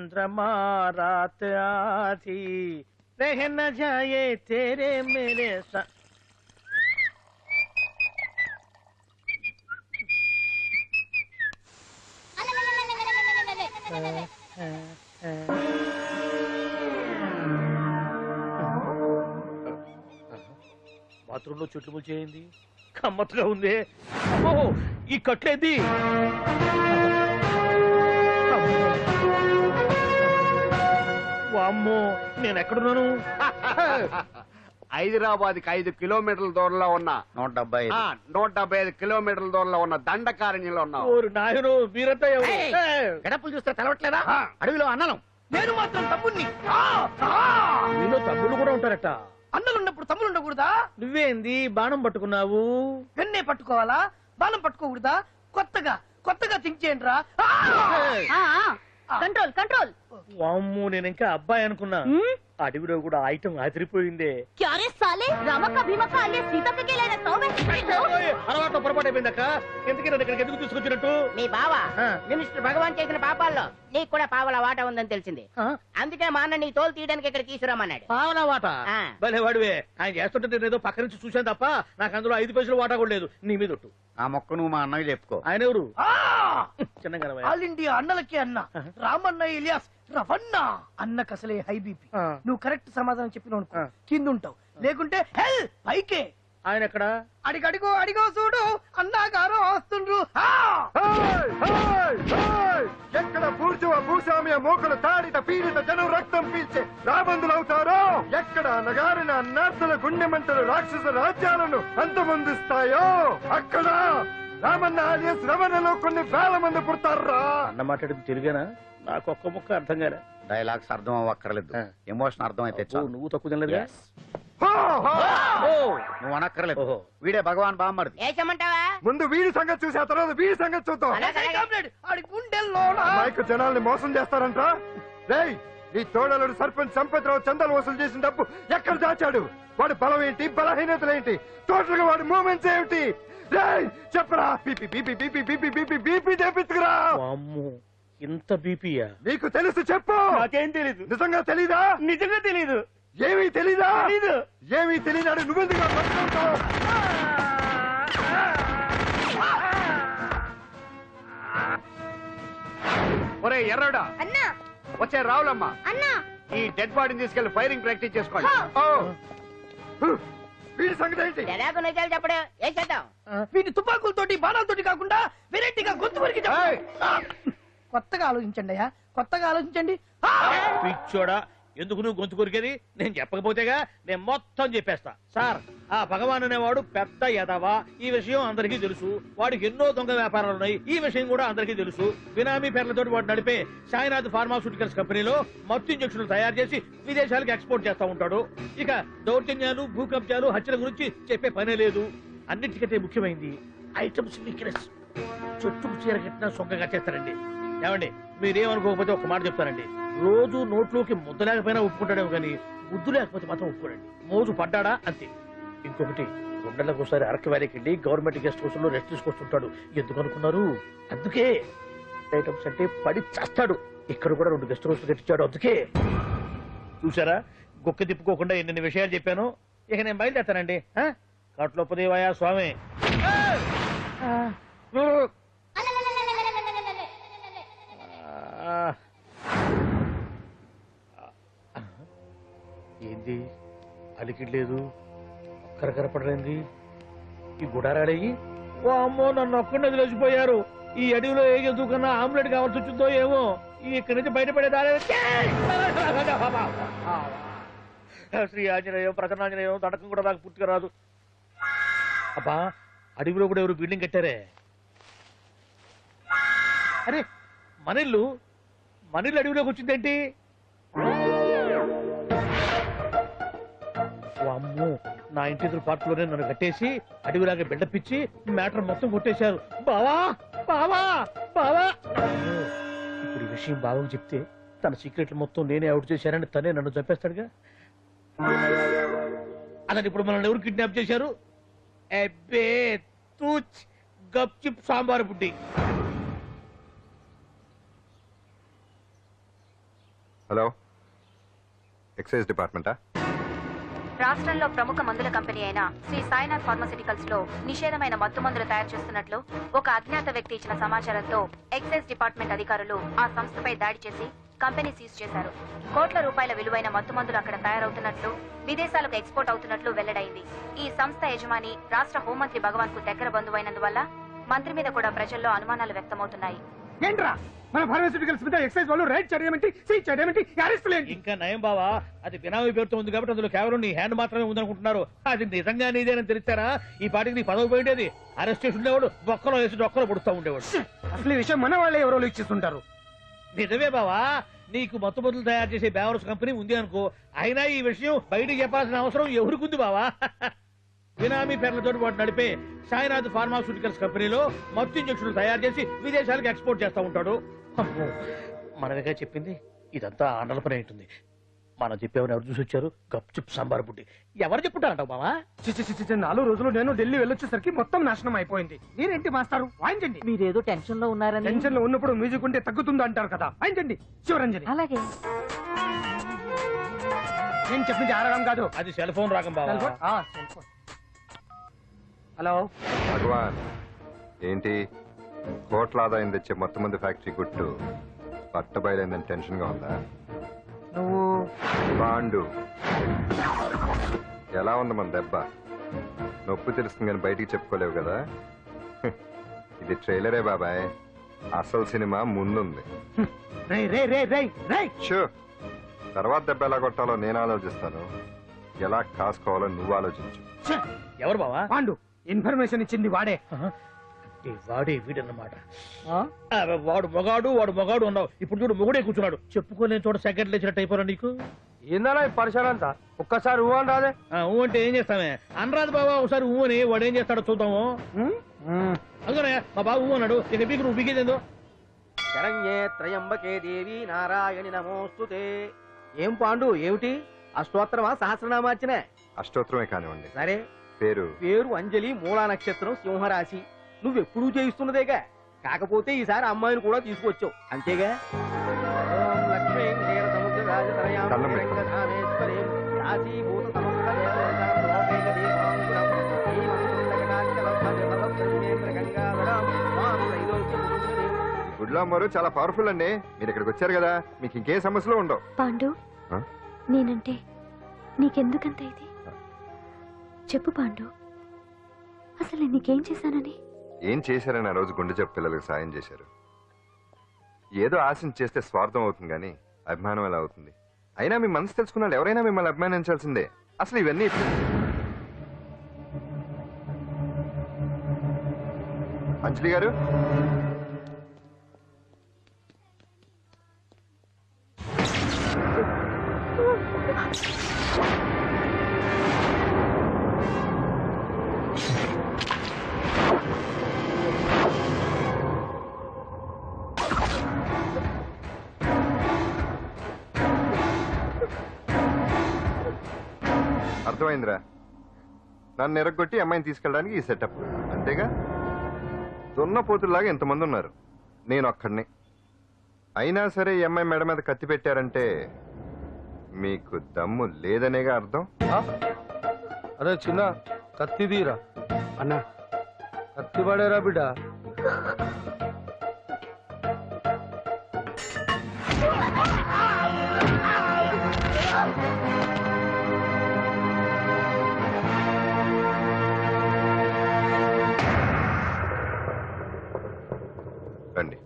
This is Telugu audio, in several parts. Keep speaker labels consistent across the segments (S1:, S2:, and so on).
S1: चंद्रमा रात आधी रह न जाए तेरे मेरे साथ। బాత్రూంలో చుట్లు ముచ్చేయింది, కమ్మత్తుగా ఉంది. అమ్మో, ఈ కట్లేది? వామ్మో, నేను ఎక్కడున్నాను?
S2: హైదరాబాద్కి 5 కిలోమీటర్ల దూరంలో ఉన్న 175 కిలోమీటర్ల దూరంలో ఉన్న దండకారణ్యంలో ఉన్నావు.
S1: నాయను మీరంతా
S3: గడపలు చూస్తే తెలవట్లేదా? అడవిలో అన్నలం.
S4: నేను మాత్రం తమ్ముణ్ణి.
S1: మీలో తమ్ముళ్ళు కూడా ఉంటారట.
S4: అన్నలున్నప్పుడు తమ్ముళ్ళు ఉండకూడదా?
S1: నువ్వేంది బాణం పట్టుకున్నావు?
S4: వెన్నే పట్టుకోవాలా, బాణం పట్టుకోకూడదా? కొత్తగా థింక్ చేయండి రా.
S5: Control control.
S1: వామ్మో, నేను ఇంకా అబ్బాయి అనుకున్నా. అడవిలో కూడా ఐటమ్ ఆదిరిపోయిందే. అలవాటు పొరపాటు అయిపోయిందక్క. ఎందుకు నన్ను ఇక్కడికి ఎందుకు తీసుకొచ్చినట్టు?
S3: మీ బావా మినిస్టర్ భగవాన్ చేసిన పాపాల్లో నీకు కూడా పావల వాటా ఉందని తెలిసింది. అందుకే మా అన్న నీ తోలు తీయడానికి ఇక్కడ తీసుకురామన్నాడు.
S1: పావలా వాటా? భలే వాడివే. ఆయన చేస్తుంటే నేను ఏదో పక్క నుంచి చూశాను తప్ప నాకు అందులో 5 పైసలు వాటా కూడా లేదు. నీ మీద ఒట్టు.
S2: ఆ మొక్క నువ్వు మా అన్నకి చెప్పుకో.
S1: ఆయన ఎవరు? చిన్నగా
S4: ఆల్ ఇండియా అన్నలకి అన్న రామన్న ఇలియాస్ రవన్న. అన్నకు అసలే హై బీపీ. నువ్వు కరెక్ట్ సమాధానం చెప్పిన కింద ఉంటావు, లేకుంటే హెల్ పైకే.
S1: ఆయన ఎక్కడ?
S4: అడిగో చూడు, అన్నగారు వస్తుండ్రు.
S2: ఎక్కడ భూస్వామ్య మోకల తాడిత పీడిత జనం రక్తం పీల్చే రాబందులవుతారో, ఎక్కడ నగారిన నర్సుల గుండె మంటలు రాక్షస రాజ్యాలను అంతమొందిస్తాయో, అక్కడ రామన్న ఆలియస్ రమణలో కొన్ని వేల మంది పుడతారా.
S1: అన్న మాట్లాడింది తెలుగేనా? నాకు ఒక్క ముక్క అర్థం కాలే.
S2: డైలాగ్స్ అర్థం అవ్వక్కర్లేదు, ఎమోషన్ అర్థం అయితే
S1: నువ్వు తక్కువ తినలేదు.
S2: నువ్వు అనక్కర్లేదు. వీడే భగవాన్ బామ్మర్ది.
S3: ఏమంటావా?
S2: ముందు వీడి సంగతి చూసి ఆ తర్వాత వీడి సంగతి చూద్దాం. మైకు జనాల్ని మోసం చేస్తారంట. రేయ్, నీ తోడలుడు సర్పంచ్ సంపత్రావు చందాలు వసూలు చేసిన డబ్బు ఎక్కడ దాచాడు? వాడి బలం ఏంటి, బలహీనతలేంటి, టోటల్ గా వాడి మూమెంట్స్ ఏమిటి? రేయ్ చెప్పరా. BP BP BP BP BP BP తెప్పించుకురా.
S1: ఇంత బీపీయా?
S2: నీకు తెలుసు చెప్పు.
S1: నాకేం తెలీదు.
S2: నిజంగా తెలీదా?
S1: నిజంగా తెలీదు.
S2: ఏమీ తెలీదా?
S1: తెలీదు.
S2: ఏమీ తెలియనాడు నువ్వెందుకు పట్టుకుంటావు? ఒరే ఎర్రడా,
S5: అన్నా
S2: వచ్చే రావులమ్మా,
S5: అన్నా
S2: ఈ డెడ్ బాడీని తీసుకెళ్లి ఫైరింగ్ ప్రాక్టీస్ చేసుకోండి. వీడి సంగతి ఏంటి?
S3: ఎలాగో నిజాలు చెప్పడు. ఏం చేద్దాం?
S4: వీటి తుపాకులతోటి బాణాలతోటి కాకుండా వెరైటీగా గొంతు వరకు కొత్తగా ఆలోచించండి అయ్యా, కొత్తగా ఆలోచించండి.
S1: పిచ్చోడా, ఎందుకు నువ్వు గొంతు కొరికేది? నేను చెప్పకపోతేగా నేను మొత్తం చెప్పేస్తా. సార్, ఆ భగవాన్ అనేవాడు పెద్ద యదవా, ఈ విషయం అందరికీ తెలుసు. వాడికి ఎన్నో దొంగ వ్యాపారాలు ఉన్నాయి, ఈ విషయం కూడా అందరికీ తెలుసు. బినామీ పేర్లతో వాడు నడిపే సాయినాథ్ ఫార్మాస్యూటికల్స్ కంపెనీలో మత్తు ఇంజక్షన్లు తయారు చేసి విదేశాలకు ఎక్స్పోర్ట్ చేస్తా ఉంటాడు. ఇక దౌర్జన్యాలు, భూకబ్జాలు, హత్యల గురించి చెప్పే పనే లేదు. అన్నిటికంటే ముఖ్యమైంది ఐటమ్స్ వీక్నెస్. చుట్టుకు చీర కట్టినా సొంగగా చేస్తారండి. ఏమండి, మీరేమనుకోకపోతే ఒక మాట చెప్తానండి. రోజు నోట్లోకి ముద్ద లేకపోయినా ఒప్పుకుంటాడేమో కానీ ముద్దు లేకపోతే మాత్రం ఒప్పుకోడండి. మోజు పడ్డాడా అంతే. ఇంకొకటి, 2 నెలలకు ఒకసారి అరకు వ్యాలీకి వెళ్ళి గవర్నమెంట్ గెస్ట్ హౌస్ లో రెస్ట్ తీసుకొస్తుంటాడు. ఎందుకు అనుకున్నారు? అందుకే. ఐటమ్స్ అంటే పడి చేస్తాడు. ఇక్కడ కూడా 2 గెస్ట్ హౌస్ కట్టించాడు. అందుకే. చూసారా, గొక్క తిప్పుకోకుండా ఎన్ని విషయాలు చెప్పాను. ఇక నేను బయలుదేరతానండి. కట్లోపదేవయా స్వామి. ఏంది అలికిడ్లేదు, కరకరపడలేంది ఈ గుడారాడయ్యి? ఓ అమ్మో, నన్ను ఒక్కడే వదిలేసిపోయారు. ఈ అడవిలో ఏ జంతువుకన్నా ఆమ్లెట్ కావాల్సి వచ్చిందో ఏమో. ఇక్కడి నుంచి బయటపడేదా? శ్రీ ఆంజనేయం, ప్రసన్నాంజనేయం, తడకం కూడా నాకు పూర్తిగా రాదు. అబ్బా, అడవిలో కూడా ఎవరు బిల్డింగ్ కట్టారే? అరే, మనిల్లు అడవిలోకి వచ్చిందేంటి? అమ్మో, నా ఇంటి ఎదురు పార్ట్లోనే నన్ను కట్టేసి అడవిలాగా బిల్డపిచ్చి మ్యాటర్ మొత్తం కొట్టేశారు. బావా బావా బావా. ఇప్పుడు ఈ విషయం బావకు చెప్తే తన సీక్రెట్లు మొత్తం నేనే అవుట్ చేశానని తనే నన్ను చంపేస్తాడుగా. అతను ఇప్పుడు మనల్ని ఎవరు కిడ్నాప్ చేశారు? అబ్బే తూచ్, గప్ చిప్ సాంబార్ బుడ్డి.
S2: హలో, ఎక్సైజ్ డిపార్ట్మెంటా?
S5: రాష్ట్రంలో ప్రముఖ మందుల కంపెనీ అయిన శ్రీ సాయినాథ్ ఫార్మాస్యూటికల్స్ లో నిషేధమైన మత్తు మందులు తయారు చేస్తున్నట్లు ఒక అజ్ఞాత వ్యక్తి ఇచ్చిన సమాచారంతో ఎక్సైజ్ డిపార్ట్మెంట్ అధికారులు ఆ సంస్థపై దాడి చేసి కంపెనీ సీజ్ చేశారు. కోట్ల రూపాయల విలువైన మత్తు మందులు అక్కడ తయారవుతున్నట్లు, విదేశాలకు ఎక్స్పోర్ట్ అవుతున్నట్లు వెల్లడైంది. ఈ సంస్థ యజమాని రాష్ట్ర హోంమంత్రి భగవాన్ కు దగ్గర బంధువైనందువల్ల మంత్రి మీద కూడా ప్రజల్లో అనుమానాలు వ్యక్తమవుతున్నాయి.
S6: ఏంట్రా మన ఫార్మాస్యూటికల్స్ మీద ఎక్సైజ్ వాళ్ళు రైడ్ చేయడమేంటి, సీజ్ చేయడమేంటి, అరెస్ట్ ఏంటి?
S1: ఇంకా నయం బావా, అది బినామీ పేరుతో ఉంది కాబట్టి అందులో కేవలం నీ హ్యాండ్ మాత్రమే ఉందనుకుంటున్నారు. అది నిజంగా నీదేనని తెలిస్తారా ఈ పాటికి నీ పదవి పోయిండేది. అరెస్ట్ చేసి ఉండేవాడు, బొక్కలో వేసి డొక్కలో పుడుతూ ఉండేవాడు.
S6: అసలు ఈ విషయం మన వాళ్ళే ఎవరో ఇచ్చేస్తుంటారు.
S1: నిజమే బావా, నీకు మత్తు మందులు తయారు చేసే బేవర్స్ కంపెనీ ఉంది అనుకో, అయినా ఈ విషయం బయటికి చెప్పాల్సిన అవసరం ఎవరికుంది బావా? బినామీ పేర్లతో వాడు నడిపే సాయినాథ్ ఫార్మాస్యూటికల్స్ కంపెనీలో మత్తు ఇంజక్షన్లు తయారు చేసి విదేశాలకు ఎక్స్పోర్ట్ చేస్తూ ఉంటాడు. అమ్మో, మనమేగా చెప్పింది, ఇదంతా ఆండల పని ఉంటుంది. మనం చెప్పేవని ఎవరు చూసి వచ్చారు? గప్చుప్ సాంబార్ బుడ్డి. ఎవరు చెప్పుంటారంటావు బావా?
S6: చిచి 4 రోజులు నేను ఢిల్లీ వెళ్ళొచ్చేసరికి మొత్తం నాశనం అయిపోయింది. మీరేంటి మాస్టారు, వాయించండి.
S3: మీరేదో టెన్షన్ లో ఉన్నారని.
S6: టెన్షన్ లో ఉన్నప్పుడు మ్యూజిక్ ఉంటే తగ్గుతుంది అంటారు కదా, వాయించండి శివరంజని.
S3: అలాగే.
S6: నేను చెప్పింది ఆరడం కాదు.
S1: అది సెల్ ఫోన్ రాగం బావా.
S6: Cell phone? Cell phone. Hello
S2: Bhagwan, ఏంటి కోట్ల ఆదాయం తెచ్చే మొత్తం మంది ఫ్యాక్టరీ గుట్టు పట్టబయలైందని టెన్షన్ గా ఉందా?
S6: నువ్వు
S2: బాండు, ఎలా ఉంది మన దెబ్బ? నొప్పి తెలుస్తుంది కానీ బయటికి చెప్పుకోలేవు కదా. ఇది ట్రైలరే బాబాయ్, అసలు సినిమా ముందుంది.
S6: రే రే రే రే రే
S2: షూ, తర్వాత దెబ్బ ఎలా కొట్టాలో నేను ఆలోచిస్తాను, ఎలా కాసుకోవాలో నువ్వు ఆలోచించు.
S1: ఎవరు బావా?
S6: పాండు, ఇన్ఫర్మేషన్ ఇచ్చింది వాడే.
S1: అంటే వాడే వీడన్నమాట. వాడు మొగాడు అన్నావు, ఇప్పుడు చూడు మొగుడే కూర్చున్నాడు. చెప్పుకోలేని చోట సెకండ్ లేచినట్టు అయిపోరా నీకు.
S6: ఏందన్నా ఈ పరిసరం అంతా? ఒక్కసారి ఊ అని రాదే.
S1: ఊ అంటే ఏం చేస్తామే? అనరాదు బాబా, ఒకసారి ఊ అని. వాడు ఏం చేస్తాడో చూద్దాము. అందుకనే మా బాబు ఊ అన్నాడు, ఇక బీకు నువ్వు బీకేదేందో.
S3: శరణ్యే త్రయంబకే దేవి నారాయణి నమోస్తుతే. ఏం పాండు, ఏమిటి అష్టోత్తరమా సహస్రనామార్చన?
S2: అష్టోత్తరమే కానివ్వండి.
S3: సరే,
S2: పేరు
S3: పేరు అంజలి, మూలా నక్షత్రం, సింహరాశి. నువ్వెప్పుడూ చేయిస్తున్నదేగా, కాకపోతే ఈసారి అమ్మాయిని కూడా తీసుకొచ్చావు అంతేగా. ఓం లక్ష్మీం క్షీరసముద్రరాజతనయాం
S2: దండం పెట్టు.
S3: శ్రీరంగధామేశ్వరీం రాశీభూత సమస్త దేవతాం లోకైక దీపాంకురం శ్రీమంతులకనాచలపతిమేంద్రగంగాధరాం మాం త్రైలోక్యముకుంజనీం.
S2: గుడ్లో అమ్మవారు చాలా పవర్ఫుల్ అండి. మీరు ఇక్కడికి వచ్చారు కదా, మీకు ఇంకేం సమస్యలు ఉండవు.
S7: పాండు,
S2: ఆ?
S7: నేనంటే నీకెందుకంత ఇది? చెప్పు పాండు, అసలు నేను నీకేం చేశానని?
S2: ఏం చేశారని ఆ రోజు గుండె జబ్బు పిల్లలకు సాయం చేశారు. ఏదో ఆశించి చేస్తే స్వార్థం అవుతుంది కానీ అభిమానం ఎలా అవుతుంది? అయినా మీ మనసు తెలుసుకున్నాడు ఎవరైనా మిమ్మల్ని అభిమానించాల్సిందే. అసలు ఇవన్నీ అంజలి గారు, అర్థమైందిరా. నన్ను ఎరగొట్టి అమ్మాయిని తీసుకెళ్ళడానికి ఈ సెటప్ అంతేగా. దున్నపోతుల్లాగా ఎంతమంది ఉన్నారు, నేను ఒక్కడిని. అయినా సరే ఈ అమ్మాయి మెడ మీద కత్తి పెట్టారంటే మీకు దమ్ము లేదనేగా అర్థం.
S6: అరే చిన్న కత్తి తీరా అన్నా, కత్తి పడేరా బిడ్డ.
S2: రండి.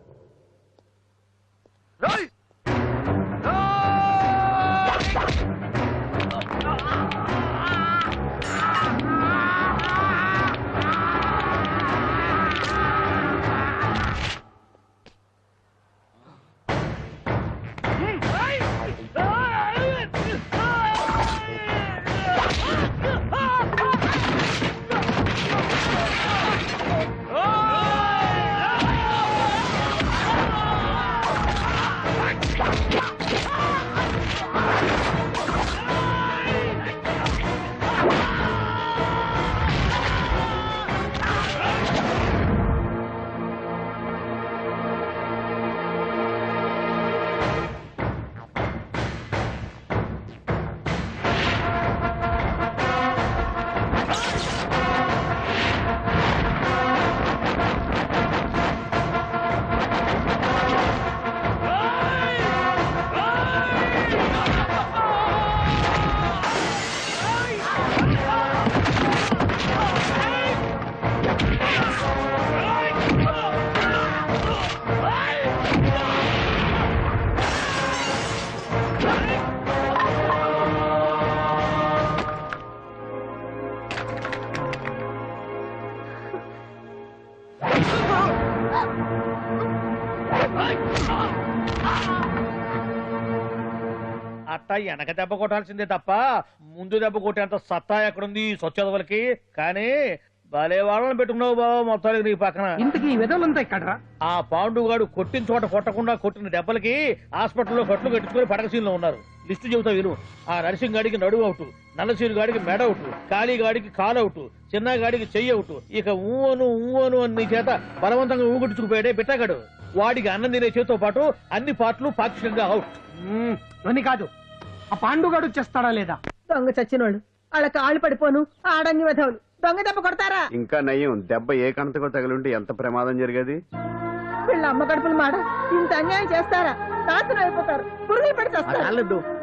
S1: అట్ట వెనక దెబ్బ కొట్టాల్సిందే తప్ప ముందు దెబ్బ కొట్టేంత సత్తా ఎక్కడుంది ఈ సొచ్చదవలకి. కానీ భలే వాళ్ళని పెట్టుకున్నావు బాబు మొత్తానికి నీ పక్కన.
S6: ఇంతకీ ఈ విధవులంతా ఇక్కడ
S1: ఆ పాండుగాడు కొట్టిన చోట కొట్టకుండా కొట్టిన దెబ్బలకి హాస్పిటల్లో కట్లు కట్టించుకొని పడకసీన్లో ఉన్నారు. లిస్టు చెబుతా విను. ఆ నరసింగ్ గాడికి నడువు అవుట్, నల్లసీరు గాడికి మెడ అవుట్, కాళీ గాడికి కాలు అవుట్, చిన్న గాడికి చెయ్యి అవుట్. ఇక ఊవను అని నీ చేత బలవంతంగా ఊగుట్టుకుపోయాడే బిట్టగాడు. వాడికి అన్నం తినే చేతితో పాటు అన్ని పార్ట్లు పాక్షికంగా అవుట్.
S6: అని కాదు, ఆ పాండుగాడు చేస్తాడా లేదా?
S4: దొంగ చచ్చినోళ్ళు వాళ్ళ కాళ్ళు పడిపోను ఆడంగి విధవులు దొంగ దెబ్బ కొడతారా?
S8: ఇంకా నయ్యం, దెబ్బ ఏ కణతకో తగిలింటే ఎంత ప్రమాదం జరిగేది.
S4: వీళ్ళ అమ్మ కడుపులు మాట ఇంత అన్యాయం చేస్తారా? నాశనం అయిపోతారు, పురుగులు పడి చేస్తారు.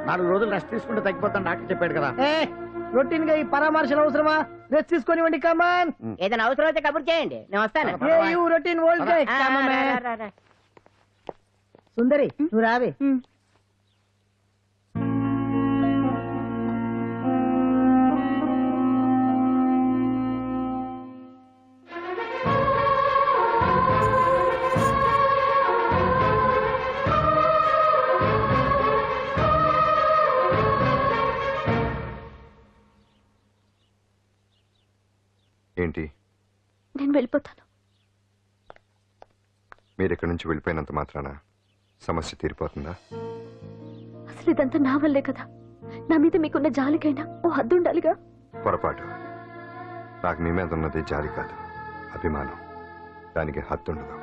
S3: 4 రోజులు రెస్ట్ తీసుకుంటే తగ్గిపోతాను డాక్టర్ చెప్పాడు కదా.
S4: రొటీన్ గా ఈ పరామర్శలు అవసరమా? రెస్ట్ తీసుకొని కమాన్.
S9: ఏదైనా అవసరం అయితే కబుర్ చేయండి, నేను వస్తాను.
S4: Routine old guy. సుందరి నువ్వు రావే.
S2: ఏంటి?
S7: నేను వెళ్ళిపోతాను.
S2: మీరు ఇక్కడి నుంచి వెళ్ళిపోయినంత మాత్రాన సమస్య తీరిపోతుందా?
S7: అసలు ఇదంతా నా వల్లే కదా. నా మీద మీకున్న జాలికైనా ఓ హద్దు ఉండాలిగా.
S2: పొరపాటు. నాకు మీ మీద ఉన్నది జాలి కాదు, అభిమానం. దానికి హద్దుండదు.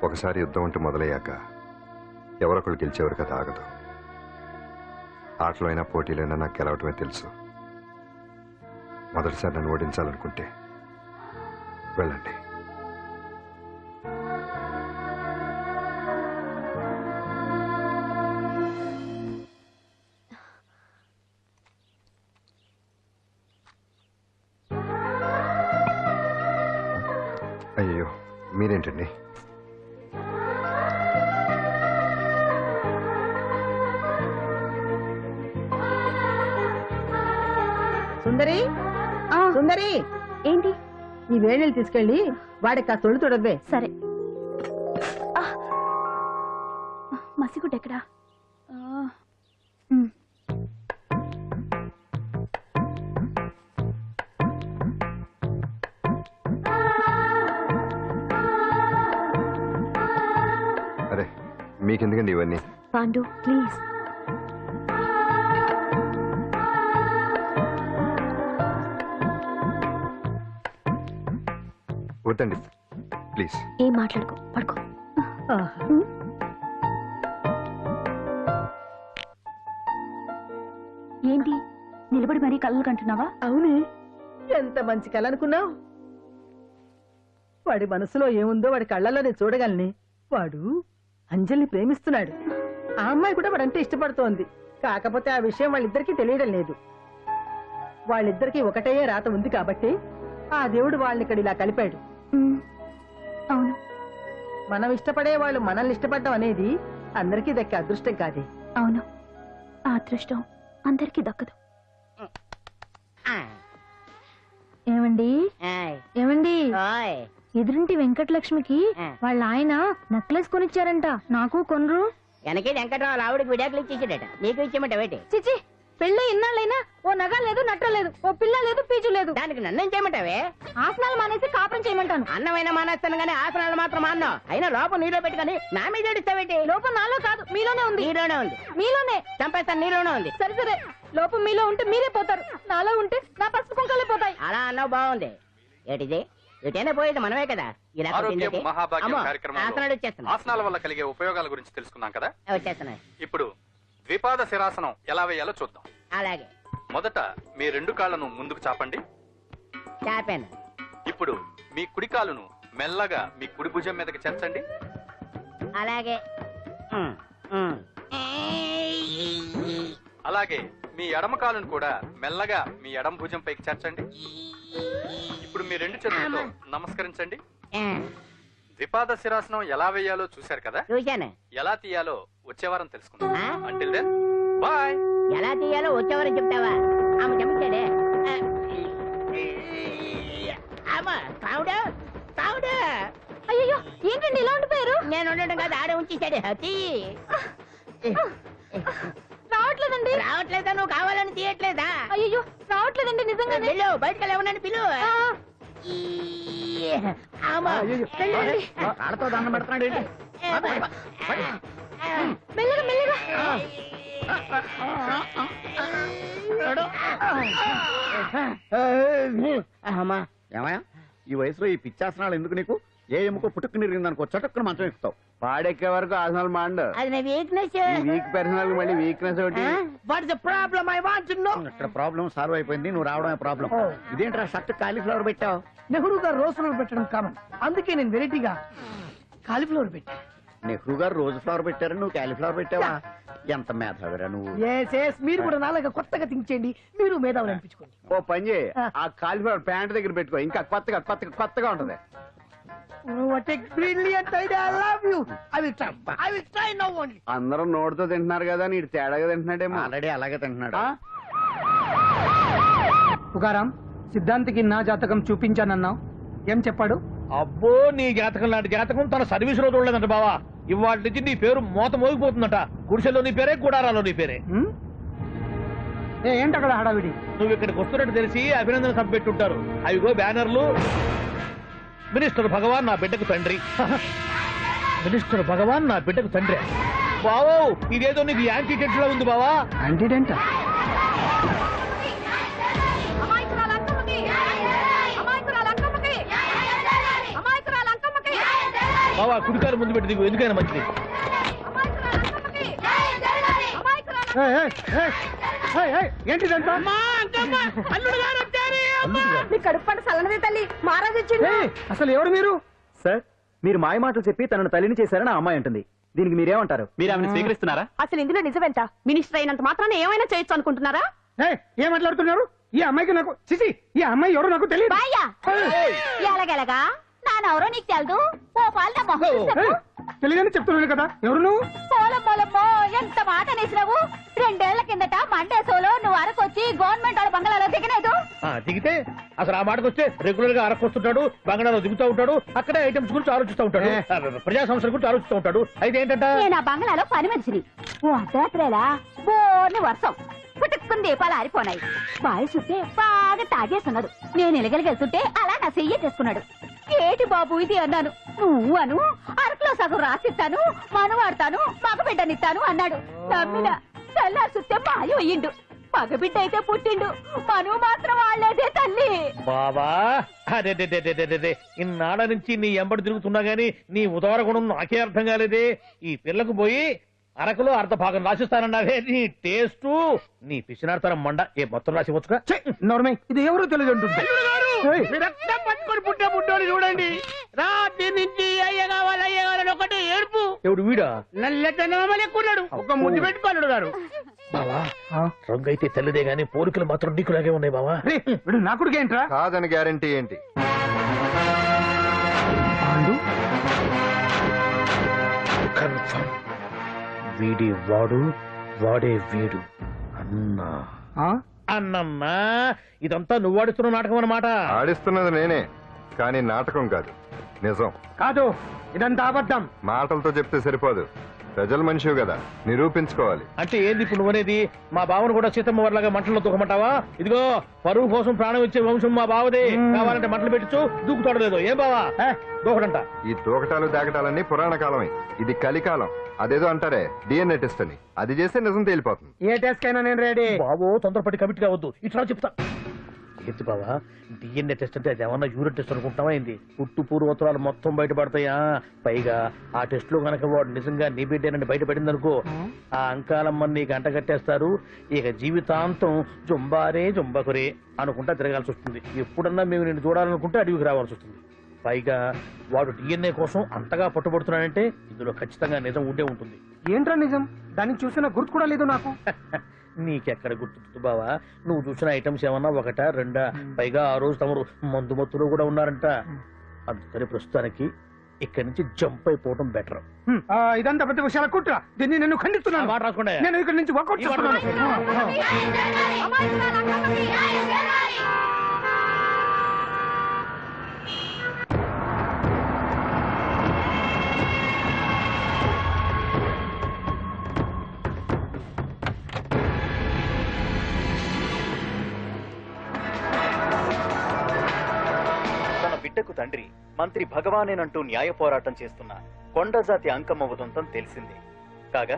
S2: ఒకసారి యుద్ధం అంటూ మొదలయ్యాక ఎవరొకళ్ళు గెలిచేవారు కదా ఆగదు. ఆటలో అయినా పోటీలైనా నాకు గెలవటమే తెలుసు. మొదటిసారి నన్ను ఓడించాలనుకుంటే వెళ్ళండి. అయ్యో మీరేంటండి?
S4: సుందరి సుందరి,
S7: ఏంటి?
S4: ఈ వేణీలు తీసుకెళ్ళి వాడికి ఆ తొలి తొడవే.
S7: సరే. మసిగుడ్డ ఎక్కడా?
S2: అరే మీకెందుకండి ఇవన్నీ?
S7: పాండు ప్లీజ్.
S2: వద్దండి ప్లీజ్.
S7: ఏం మాట్లాడుకో, పడుకో. ఏంటి నిలబడి మరీ కళ్ళు కంటున్నావా?
S4: అవునే, ఎంత మంచి కళ అనుకున్నావు. వాడి మనసులో ఏముందో వాడి కళ్ళల్లో నేను చూడగలని. వాడు అంజలిని ప్రేమిస్తున్నాడు. ఆ అమ్మాయి కూడా వాడంటే ఇష్టపడుతోంది. కాకపోతే ఆ విషయం వాళ్ళిద్దరికీ తెలియడం లేదు. వాళ్ళిద్దరికీ ఒకటే రాత ఉంది కాబట్టి ఆ దేవుడు వాళ్ళని ఇక్కడ ఇలా కలిపాడు.
S7: అవును,
S4: మనం ఇష్టపడే వాళ్ళు మనల్ని ఇష్టపడడం అనేది అందరికీ దక్కే అదృష్టం కాదే.
S7: అవును, ఆ అదృష్టం అందరికీ దక్కదు. ఏమండి ఏమండి, ఎదురింటి వెంకటలక్ష్మికి వాళ్ళ ఆయన నెక్లెస్ కొనిచ్చారంట. నాకు కొనరు.
S9: వెనకే వెంకటరావు ఆవిడకి విడాకులు ఇచ్చేసాడట, నీకు ఇచ్చేమంట వేటి?
S7: చిచి, పెళ్ళి ఇన్నాళ్ళైనా ఓ నగ లేదు, నట్ట లేదు, ఓ పిల్ల లేదు, పీచు లేదు.
S9: దానికి నన్నేం చేయమంటావే?
S7: ఆసనాలు మానేసి కాపురం చేయమంటాను.
S9: అన్నమైనా మానేస్తాను గానీ ఆసనాలు మాత్రం మాన్నావు. అయినా లోపం నీలో పెట్టుకుని నా మీద ఏడుస్తావేటి?
S7: లోపం నాలో కాదు, మీలోనే ఉంది.
S9: నీలోనే ఉంది.
S7: మీలోనే
S9: చంపేస్తాను, నీలోనే ఉంది.
S7: సరే సరే, లోపం మీలో ఉంటే మీరే పోతారు, నాలో ఉంటే నా పసుపు కుంకాలే పోతాయి.
S9: అలా అన్నావు, బాగుంది. ఏటిది? ఎటైనా పోయేది మనమే కదా. ఇలా
S10: ఆరోగ్యం మహాభాగ్యం
S9: అమ్మో,
S10: కార్యక్రమంలో
S9: ఆసనాలు వచ్చేస్తున్నాయి.
S10: ఆసనాల వల్ల కలిగే ఉపయోగాల గురించి తెలుసుకున్నాం కదా.
S9: వచ్చేస్తున్నాయి.
S10: ఇప్పుడు ద్విపాద శిరాసనం ఎలా వేయాలో చూద్దాం.
S9: అలాగే
S10: మొదట మీ 2 కాళ్ళను ముందుకు చాపండి.
S9: చాపాను.
S10: ఇప్పుడు మీ కుడి కాలును మెల్లగా మీ కుడి భుజం మీదకి చేర్చండి.
S9: అలాగే
S10: అలాగే మీ ఎడమ కాలును కూడా మెల్లగా మీ ఎడమ భుజం పైకి చేర్చండి. ఇప్పుడు మీ 2 చేతులతో నమస్కరించండి. ద్విపాద శిరాసనం ఎలా వేయాలో చూశారు కదా,
S9: చూశాను.
S10: ఎలా తీయాలో వచ్చే వారం తెలుసుకుందాం.
S9: ఆ?
S10: Until then bye.
S9: ఎలా తీయాలో వచ్చేవారని చెప్తావా? ఆమె చెప్తాడే.
S7: అయ్యో ఏంటండి ఇలా ఉండిపోయారు?
S9: నేను ఉండడం కాదు, ఆడే ఉంచేశాడు.
S7: రావట్లేదండి.
S9: రావట్లేదా? నువ్వు కావాలని తీయట్లేదా?
S7: అయ్యో రావట్లేదండి నిజంగానే.
S9: పిలు బయటకు వెళ్ళమని పిలు.
S8: ఆడతో దండం పెడుతున్నాడు ఏంటి?
S7: మెల్లగా మెల్లగా.
S9: అమ్మా
S8: ఏమయ్యా ఈ వయసులో ఈ పిచ్చాసనాలు ఎందుకు నీకు? ఏ ఎముకో పుట్టుకు నిరిగిందనుకో చటుక్కున మంచం ఎక్కుతావు. పాడెక్కే వరకు ఆసనాలు మాండు.
S9: అది నా వీక్నెస్.
S8: వీక్ పర్సనల్ మళ్ళీ వీక్నెస్ ఒకటి.
S3: What the problem? I want to know.
S8: ఇక్కడ ప్రాబ్లం సాల్వ్ అయిపోయింది, నువ్వు రావడమే ప్రాబ్లం. ఇదేంట్రా షర్ట్ కాలీఫ్లవర్ పెట్టావు?
S6: నెహ్రూ గారు రోజ్ ఫ్లవర్ పెట్టడం కామన్, అందుకే నేను వెరైటీగా కాలీఫ్లవర్ పెట్టా.
S8: నెహ్రూ గారు రోజు ఫ్లవర్ పెట్టారు, నువ్వు కాలీఫ్లవర్ పెట్టావా? ఎంత మేధావిరా నువ్వు.
S6: మీరు కూడా నాలాగా కొత్తగా థింక్ చేయండి, మీరు మేధావులు అనిపించుకోండి.
S8: ఓ పని చేయి, ఆ కాలీఫ్లవర్ ప్యాంట్ దగ్గర పెట్టుకో, ఇంకా కొత్తగా ఉంటది.
S6: What a brilliant idea! I love you. I will try now only.
S8: అందరూ నోటితో తింటున్నారు కదా, నీడు తేడాగా తింటున్నాడేమో. ఆల్రెడీ అలాగే తింటున్నాడు.
S6: పుకారాం, సిద్ధాంతికి నా జాతకం చూపించానన్నావు, ఏం చెప్పాడు?
S1: అబ్బో నీ జాతకం లాంటి జాతకం తన సర్వీస్ లో చూడలేదంట బావా. ఇవాళ నుంచి నీ పేరు మోత మోగిపోతుందట. గుడిసెలో నీ పేరే, గుడారాలో నీ పేరే.
S6: ఏంటి అక్కడ హడావిడి?
S1: నువ్వు ఇక్కడికి వస్తున్నట్టు తెలిసి అభినందన సభ పెట్టుంటారు. అవిగో బ్యానర్లు. మినిస్టర్ భగవాన్ నా బిడ్డకు తండ్రి. మినిస్టర్ భగవాన్ నా బిడ్డకు తండ్రి. బావో ఇదేదో నీకు యాంటీటెంట్ లో ఉంది బావా.
S6: యాంటీటెంట్?
S1: బావా కుడికారు ముందు పెట్టి దిగు, ఎందుకైనా మంచిది.
S6: ఏంటిదంతా?
S4: నీ కడుపు పంట సల్లనదే తల్లి, మహారాజు ఇచ్చిండు.
S6: అసలు ఎవరు మీరు?
S3: సార్ మీరు మాయ మాటలు చెప్పి తనను తల్లిని చేశారని ఆ అమ్మాయి అంటుంది. దీనికి మీరేమంటారు?
S10: మీరు ఆమెను స్వీకరిస్తున్నారా?
S7: అసలు ఇందులో నిజమేంట? మినిస్టర్ అయినంత మాత్రాన ఏమైనా చేయొచ్చు అనుకుంటున్నారా?
S6: ఏం మాట్లాడుతున్నారు? ఈ అమ్మాయికి నాకు చిసి, ఈ అమ్మాయి ఎవరు నాకు తెలియదు.
S7: బాయ్యా ఎలాగెలగా నానెవరో నీకు తెలదు. ఓ పాలు నా మొహం చూసి చెప్పు.
S6: తెలియదని చెప్తున్నాను కదా, ఎవరు నువ్వు?
S7: పోలమ్మో ఎంత మాట అనేసినావు. 2 ఏళ్ల కిందట మండే సోలో నువ్వు అరకొచ్చి గవర్నమెంట్ వాళ్ళ బంగాళాలో దిగలేదు.
S1: దిగితే అసలు ఆ మాటకు వస్తే రెగ్యులర్ గా అరకొస్తుంటాడు, బంగాళాలో దిగుతూ ఉంటాడు, అక్కడే ఐటమ్స్ గురించి ఆలోచిస్తూ ఉంటాడు, ప్రజా సమస్యల గురించి ఆలోచిస్తూ ఉంటాడు. అయితే ఏంటంట,
S7: నేను ఆ బంగాళాలో పని మనిషిని. ఓ అర్ధరాత్రేలా బోర్ని వర్షం పుట్టుకుని దీపాలు ఆరిపోనాయి. బాయ్ చుట్టే బాగా తాగేస్తున్నాడు. నేను ఎలగలిగెళ్తుంటే అలా నా చెయ్యి చేసుకున్నాడు. ఏటి బాబు ఇది అన్నాను. నువ్వు అను అరకులో సగం రాసిస్తాను, మనవాడతాను, మగబిడ్డనిస్తాను అన్నాడు. నమ్మిన తెల్లారి చుట్టే మాయ అయ్యిండు. మగబిడ్డ అయితే పుట్టిండు, మనువు మాత్రం వాళ్ళేదే తల్లి.
S1: బాబా అదే ఇన్నాళ్ళ నుంచి నీ ఎంబడి తిరుగుతున్నా గానీ నీ ఉదార గుణం నాకే అర్థం కాలేదే. ఈ పిల్లకు పోయి అరకులో అర్ధ భాగం రాసిస్తానన్నావే, నీ టేస్టు నీ పిచ్చినాడతనం మండ. ఏ మొత్తం రాసివచ్చుగా.
S6: నోర్మై, ఇది ఎవరో తెలియదు అంటుంది.
S3: పట్టుకొని పుట్టే పుట్టోని చూడండి. రాత్రి నుంచి అయ్య కావాలని ఒకటి ఏడుపు.
S1: ఎవడు వీడా?
S3: నల్లెట్టనోమలు ఎక్కున్నాడు. ఒక ముద్దు పెట్టుకోలేడు గారు.
S1: బావా రంగు అయితే తెల్లదే గానీ పోలికలు మాత్రం నీకులాగే ఉన్నాయి బావా.
S6: వీడు నా కొడుకు ఏంట్రా?
S2: కాదని గ్యారంటీ ఏంటి?
S1: కన్ఫర్మ్ వీడి వాడు, వాడే వీడు. అన్నా అన్నమ్మా, ఇదంతా నువ్వు ఆడుతున్న నాటకం అన్నమాట.
S2: ఆడిస్తున్నది నేనే, కానీ నాటకం కాదు, నిజం.
S6: కాదు, ఇదంతా అబద్ధం.
S2: మాటలతో చెప్తే సరిపోదు, ప్రజల మనిషివి కదా, నిరూపించుకోవాలి.
S1: అంటే ఏంది ఇప్పుడు నువ్వనేది? మా బావను కూడా సీతమ్మ వారిలాగా మంటల్లో దూకమంటావా? ఇదిగో పరువు కోసం ప్రాణం ఇచ్చే వంశం మా బావదే. కావాలంటే మంటలు పెట్టచ్చు, దూకుతాడు లేదు. ఏం బావా దూకడంట?
S2: ఈ దూకటాలు దాకటాలన్నీ పురాణ కాలమే, ఇది కలికాలం. అదేదో అంటారే డిఎన్ఏ టెస్ట్ అని, అది చేస్తే నిజం తేలిపోతుంది.
S6: ఏ టెస్ట్ కైనా నేను రెడీ.
S1: బాబో తొందరపడి కమిట్ కావద్దు, ఇట్లా చెప్తా. ఏంటి బావా డిఎన్ఏ టెస్ట్ అంటే అది ఏమన్నా యూరిన్ టెస్ట్ అనుకుంటావా ఏంది? పుట్టు పూర్వోత్తరాలు మొత్తం బయటపడతాయా? పైగా ఆ టెస్ట్ లో గనక వాడు నిజంగా నీ బిడ్డేనని బయటపడింది అనుకో, ఆ అంకాలమ్మని నీకు అంట కట్టేస్తారు. ఇక జీవితాంతం జుంబారే జుంబకురే అనుకుంటా తిరగాల్సి వస్తుంది. ఎప్పుడన్నా మేము నిన్ను చూడాలనుకుంటే అడవికి రావాల్సి వస్తుంది. పైగా వాడు డిఎన్ఏ కోసం అంతగా పట్టుబడుతున్నాడంటే ఇందులో ఖచ్చితంగా నిజం ఉండే ఉంటుంది.
S6: ఏంట్రా నిజం? దాన్ని చూసిన గుర్తు కూడా లేదు నాకు.
S1: నీకెక్కడ గుర్తుంది బావా? నువ్వు చూసిన ఐటమ్స్ ఏమన్నా ఒకటా రెండా? పైగా ఆ రోజు తమరు మందు మత్తులో కూడా ఉన్నారంట. అందుకని ప్రస్తుతానికి ఇక్కడి నుంచి జంప్ అయిపోవడం బెటర్.
S6: ఇదంతా పెద్ద విషయాల కుట్ర. దీన్ని నేను ఖండిస్తున్నాను.
S1: మాట రాసుకోండి.
S6: నేను ఇక్కడి నుంచి వర్కౌట్ చేస్తున్నాను.
S11: బిడ్డకు తండ్రి మంత్రి భగవానేనంటూ న్యాయ పోరాటం చేస్తున్న కొండజాతి అంకమ్మ ఉదంతం తెలిసింది. కాగా